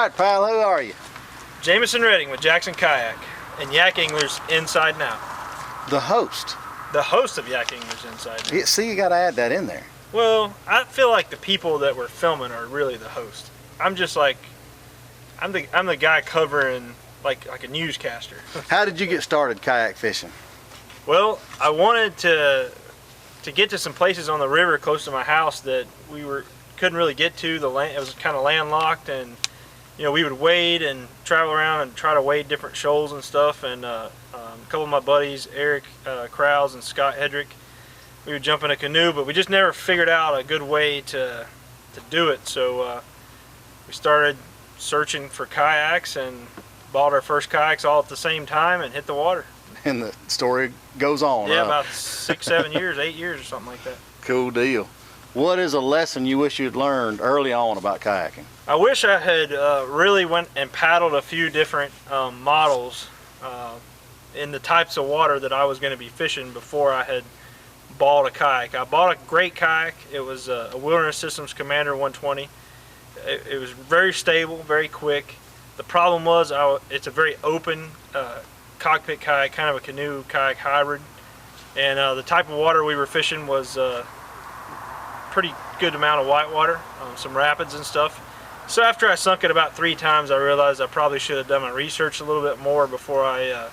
right, pal, who are you? Jameson Redding with Jackson Kayak and Yakangler's Inside Now. The host. The host of Yakangler's Inside Now. Yeah, see, you got to add that in there. Well, I feel like the people that we're filming are really the host. I'm just like, I'm the guy covering like a newscaster. How did you get started kayak fishing? Well, I wanted to get to some places on the river close to my house that couldn't really get to. The land, it was kind of landlocked, and we would wade and travel around and try to wade different shoals and stuff. And a couple of my buddies, Eric Krause and Scott Hedrick, we would jump in a canoe, but we just never figured out a good way to do it. So we started searching for kayaks and bought our first kayaks all at the same time and hit the water. And the story goes on. Yeah, about 6, 7 years, 8 years or something like that. Cool deal. What is a lesson you wish you'd learned early on about kayaking? I wish I had really went and paddled a few different models in the types of water that I was going to be fishing before I had bought a kayak. I bought a great kayak. It was a Wilderness Systems Commander 120. It was very stable, very quick. The problem was it's a very open cockpit kayak, kind of a canoe kayak hybrid, and the type of water we were fishing was pretty good amount of whitewater, some rapids and stuff. So after I sunk it about 3 times, I realized I probably should have done my research a little bit more before I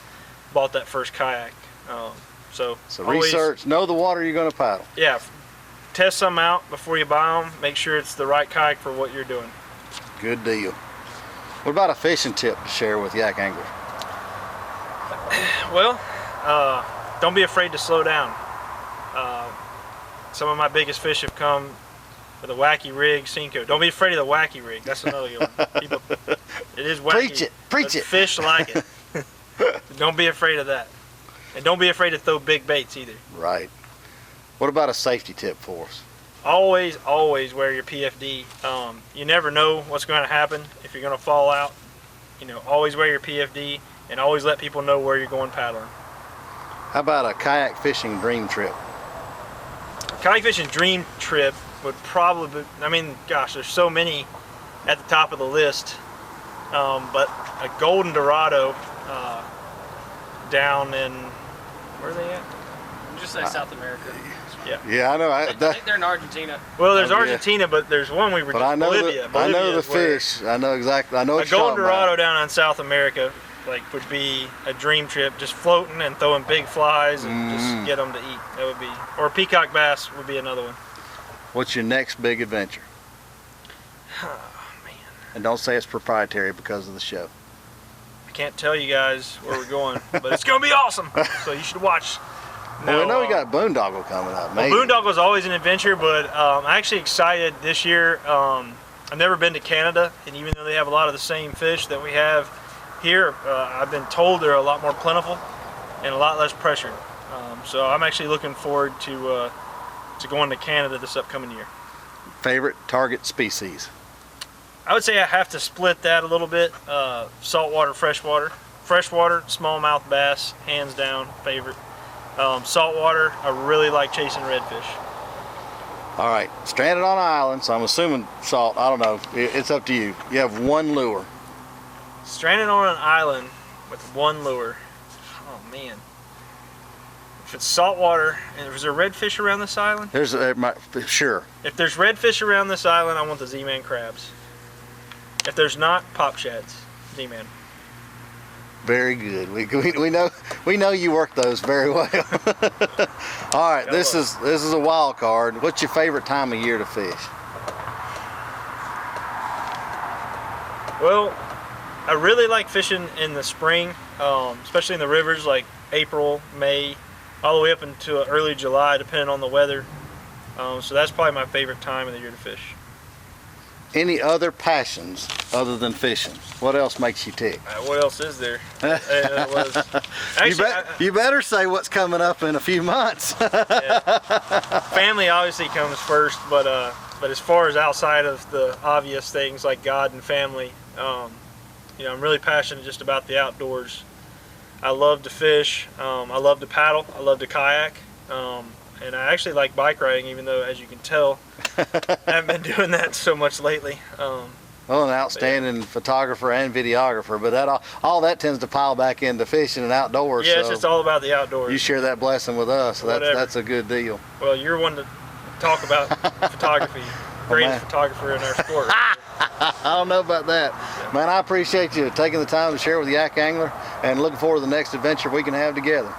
bought that first kayak. So always, research, know the water you're going to paddle. Yeah, test some out before you buy them. Make sure it's the right kayak for what you're doing. Good deal. What about a fishing tip to share with yak anglers? Well, don't be afraid to slow down. Some of my biggest fish have come with a wacky rig, Cinco. Don't be afraid of the wacky rig. That's another good one. People, it is wacky. Preach it. Fish like it. Don't be afraid of that. And don't be afraid to throw big baits either. Right. What about a safety tip for us? Always wear your PFD. You never know what's going to happen if you're going to fall out. Always wear your PFD and always let people know where you're going paddling. How about a kayak fishing dream trip? Kayak fishing dream trip would probably, gosh, there's so many at the top of the list. But a golden Dorado down in, where are they at? Just say South America. Yeah, I know. I think they're in Argentina. Well, there's Argentina, but there's one we were just Bolivia. I know the fish. I know exactly. I know what you're talking about. A golden Dorado down in South America would be a dream trip, just floating and throwing big flies and just get them to eat. That would be, or peacock bass would be another one. What's your next big adventure? Oh, man. And don't say it's proprietary because of the show. I can't tell you guys where we're going, but it's going to be awesome. So you should watch. Well, we know we got boondoggle coming up. Well, boondoggle is always an adventure, but I'm actually excited this year. I've never been to Canada, and even though they have a lot of the same fish that we have here, I've been told they're a lot more plentiful and a lot less pressured. So I'm actually looking forward to going to Canada this upcoming year. Favorite target species? I would say I have to split that a little bit. Saltwater, freshwater. Freshwater, smallmouth bass, hands down favorite. Saltwater, I really like chasing redfish. All right, stranded on an island, so I'm assuming salt. I don't know. It's up to you. You have one lure. Stranded on an island with one lure. Oh man. If it's saltwater, and is there redfish around this island? There's sure. If there's redfish around this island, I want the Z-Man crabs. If there's not, pop shads, Z-Man. Very good. We know you work those very well. All right, this is a wild card. What's your favorite time of year to fish? Well, I really like fishing in the spring, especially in the rivers like April, May, all the way up into early July, depending on the weather. So that's probably my favorite time of the year to fish. Any other passions other than fishing? What else makes you tick? What else is there? You better say what's coming up in a few months. Family obviously comes first, but as far as outside of the obvious things like God and family, I'm really passionate just about the outdoors. I love to fish. I love to paddle. I love to kayak. And I actually like bike riding, even though, as you can tell, I haven't been doing that so much lately. Well, an outstanding photographer and videographer, but that all that tends to pile back into fishing and outdoors. Yeah, so it's just all about the outdoors. you share that blessing with us, so Whatever. that's a good deal. Well, you're one to talk about photography. Greatest photographer in our sport. I don't know about that. Man, I appreciate you taking the time to share with Yakangler, and looking forward to the next adventure we can have together.